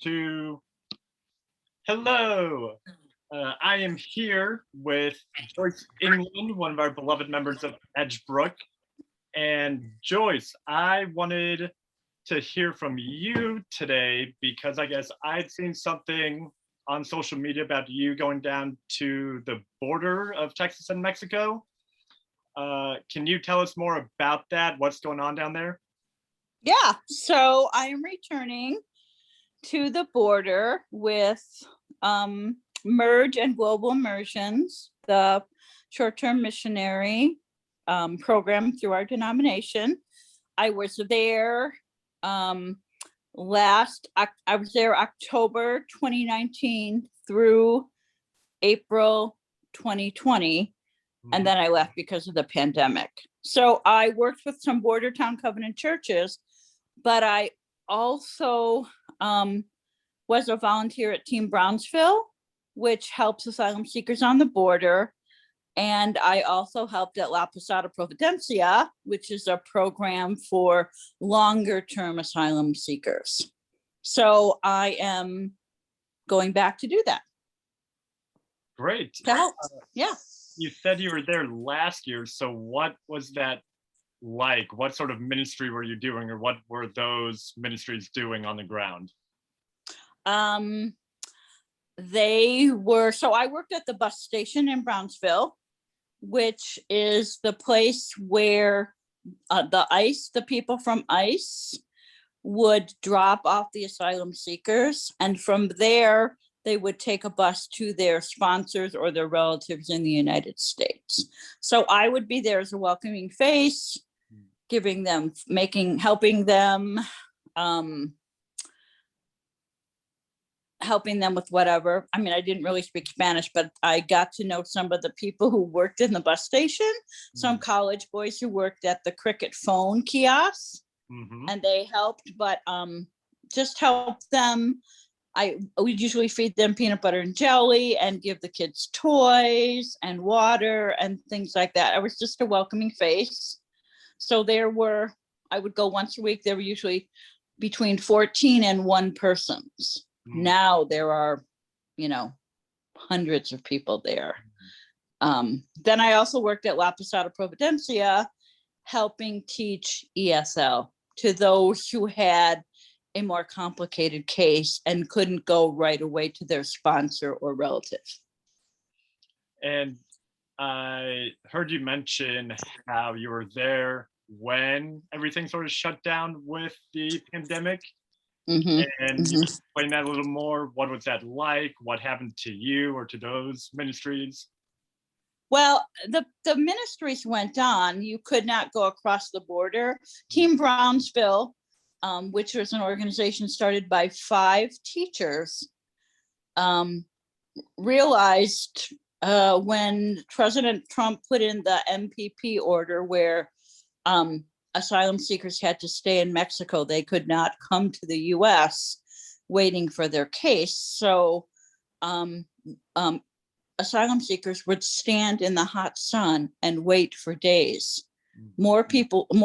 2. Hello. I am here with Joyce Englund, one of our beloved members of Edgebrook. And Joyce, I wanted to hear from you today because I guess I'd seen something on social media about you going down to the border of Texas and Mexico. Can you tell us more about that? What's going on down there? Yeah, so I am returning to the border with MERGE and Global Immersions, the short-term missionary program through our denomination. I was there I was there October 2019 through April 2020, and then I left because of the pandemic. So I worked with some border town covenant churches, but I also was a volunteer at Team Brownsville, which helps asylum seekers on the border. And I also helped at La Posada Providencia, which is a program for longer term asylum seekers. So I am going back to do that. Great. Yeah. You said you were there last year. So what was that like? What sort of ministry were you doing, or what were those ministries doing on the ground? So I worked at the bus station in Brownsville, which is the place where the people from ICE would drop off the asylum seekers. And from there, they would take a bus to their sponsors or their relatives in the United States. So I would be there as a welcoming face, helping them with whatever. I mean, I didn't really speak Spanish, but I got to know some of the people who worked in the bus station, some college boys who worked at the Cricket phone kiosk, and they helped, but just help them. I would usually feed them peanut butter and jelly and give the kids toys and water and things like that. I was just a welcoming face. So I would go once a week. There were usually between 14 and 1 persons. Now there are, hundreds of people there. Then I also worked at La Posada Providencia, helping teach ESL to those who had a more complicated case and couldn't go right away to their sponsor or relative. And I heard you mention how you were there when everything sort of shut down with the pandemic. And you explain that a little more. What was that like? What happened to you or to those ministries? Well, the ministries went on. You could not go across the border. Team Brownsville, which was an organization started by 5 teachers, realized when President Trump put in the MPP order where asylum seekers had to stay in Mexico, they could not come to the US waiting for their case. So asylum seekers would stand in the hot sun and wait for days. More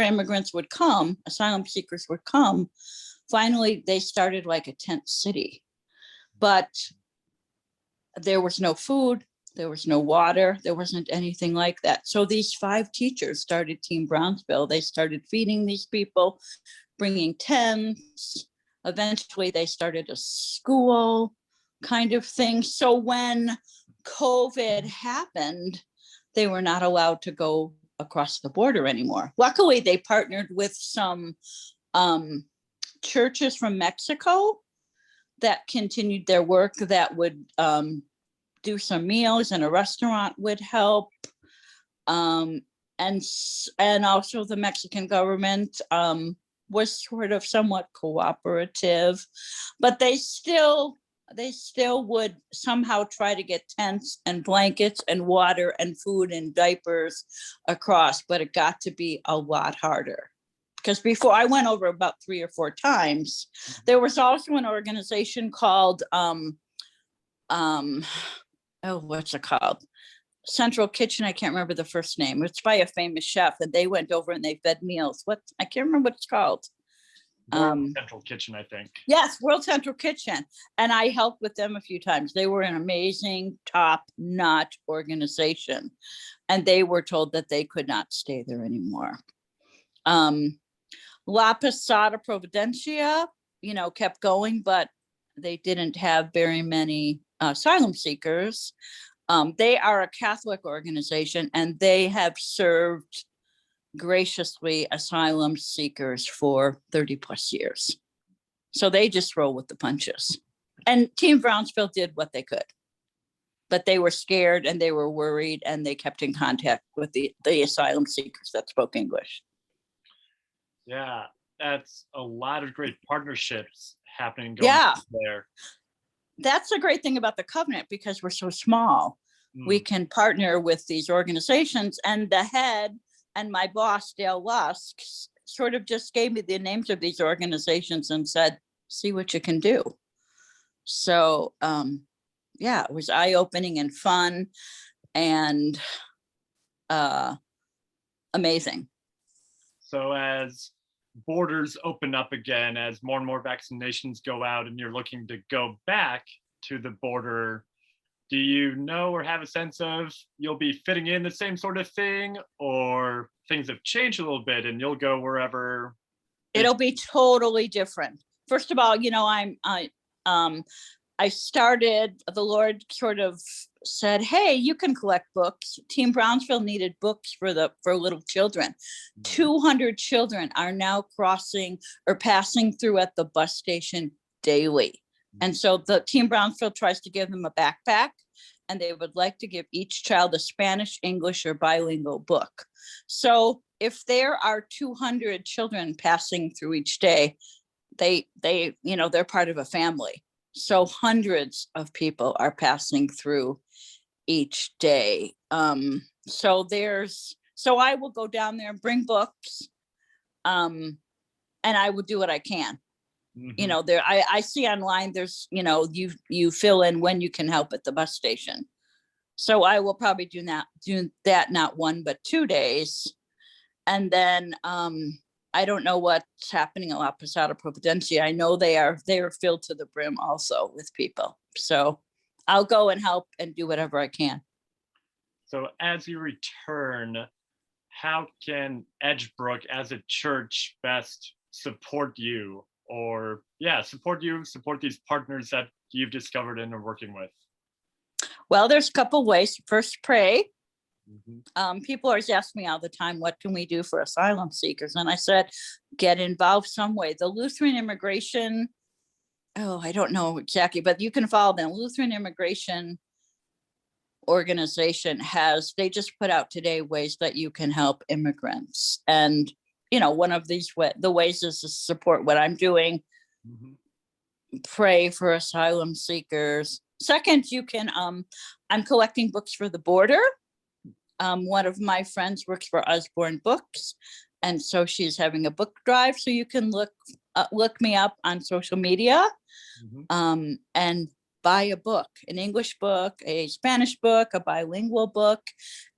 immigrants would come, asylum seekers would come. Finally, they started like a tent city, but there was no food, there was no water, there wasn't anything like that. So these 5 teachers started Team Brownsville. They started feeding these people, bringing tents. Eventually, they started a school kind of thing. So when COVID happened, they were not allowed to go across the border anymore. Luckily, they partnered with some churches from Mexico that continued their work, that would do some meals, and a restaurant would help. And also the Mexican government was sort of somewhat cooperative, but they still would somehow try to get tents and blankets and water and food and diapers across, but it got to be a lot harder. Because before, I went over about 3 or 4 times. There was also an organization called what's it called? Central Kitchen. I can't remember the first name. It's by a famous chef, and they went over and they fed meals. I can't remember what it's called. World Central Kitchen, I think. Yes, World Central Kitchen. And I helped with them a few times. They were an amazing, top-notch organization. And they were told that they could not stay there anymore. La Posada Providencia, kept going, but they didn't have very many asylum seekers. They are a Catholic organization, and they have served graciously asylum seekers for 30 plus years. So they just roll with the punches. And Team Brownsville did what they could, but they were scared and they were worried, and they kept in contact with the asylum seekers that spoke English. Yeah, that's a lot of great partnerships happening there. That's a great thing about the covenant, because we're so small. We can partner with these organizations, and the head and my boss, Dale Lusk, sort of just gave me the names of these organizations and said, see what you can do. So, yeah, it was eye-opening and fun and amazing. So as borders open up again, as more and more vaccinations go out and you're looking to go back to the border, do you know or have a sense of you'll be fitting in the same sort of thing, or things have changed a little bit and you'll go wherever? It'll be totally different. First of all, I started, the Lord sort of said, hey, you can collect books. Team Brownsville needed books for little children. 200 children are now crossing or passing through at the bus station daily. And so the Team Brownsville tries to give them a backpack, and they would like to give each child a Spanish, English, or bilingual book. So if there are 200 children passing through each day, they're part of a family. So hundreds of people are passing through each day. So I will go down there and bring books, and I will do what I can. I see online, there's, you fill in when you can help at the bus station. So I will probably do that not 1, but 2 days. And then I don't know what's happening at La Posada Providencia. I know they are filled to the brim also with people. So I'll go and help and do whatever I can. So as you return, how can Edgebrook as a church best support you? Or support these partners that you've discovered and are working with? Well, there's a couple ways. First, pray. People always ask me all the time, what can we do for asylum seekers? And I said, get involved some way. The Lutheran Immigration, I don't know exactly, but you can follow them. Lutheran Immigration Organization they just put out today ways that you can help immigrants. And one of the ways is to support what I'm doing. Pray for asylum seekers. Second, you can, I'm collecting books for the border. One of my friends works for Usborne Books, and so she's having a book drive. So you can look me up on social media, and buy a book, an English book, a Spanish book, a bilingual book,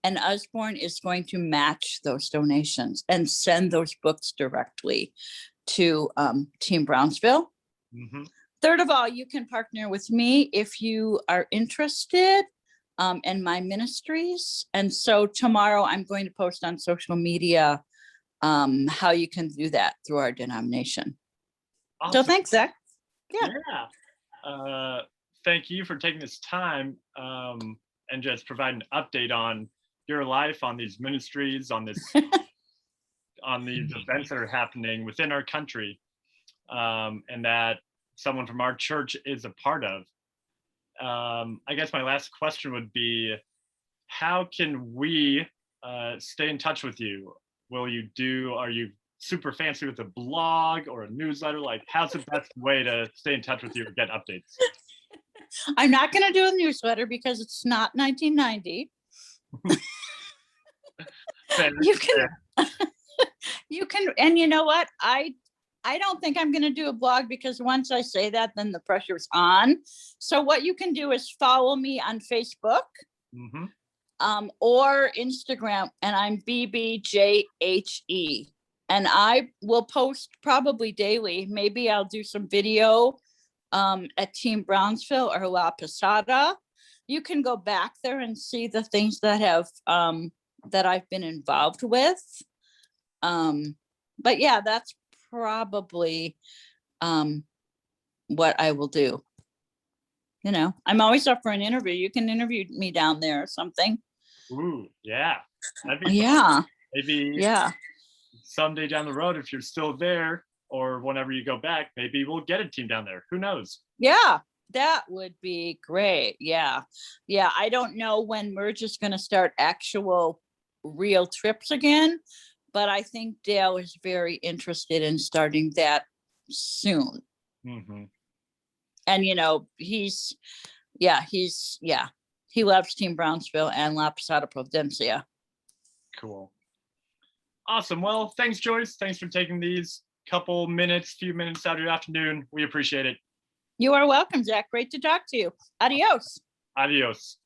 and Usborne is going to match those donations and send those books directly to Team Brownsville. Third of all, you can partner with me if you are interested in my ministries. And so tomorrow I'm going to post on social media how you can do that through our denomination. Awesome. So thanks, Zach. Yeah. Thank you for taking this time and just providing an update on your life, on these ministries, on this, on these events that are happening within our country, and that someone from our church is a part of. I guess my last question would be, how can we stay in touch with you? Are you super fancy with a blog or a newsletter? Like, how's the best way to stay in touch with you or get updates? I'm not going to do a newsletter because it's not 1990. You can, and you know what? I don't think I'm going to do a blog, because once I say that, then the pressure's on. So what you can do is follow me on Facebook or Instagram, and I'm BBJHE. And I will post probably daily. Maybe I'll do some video at Team Brownsville or La Posada. You can go back there and see the things that have that I've been involved with. But yeah, that's probably what I will do. You know, I'm always up for an interview. You can interview me down there or something. Ooh, yeah. That'd be fun. Yeah, Maybe yeah, someday down the road, if you're still there or whenever you go back, maybe we'll get a team down there. Who knows? yeah. That would be great. Yeah, yeah. I don't know when MERGE is going to start actual real trips again, but I think Dale is very interested in starting that soon. Mhm. And you know, he loves Team Brownsville and La Posada Providencia. Cool. Awesome. Well, thanks, Joyce. Thanks for taking these few minutes out of your afternoon. We appreciate it. You are welcome, Zach. Great to talk to you. Adios. Adios.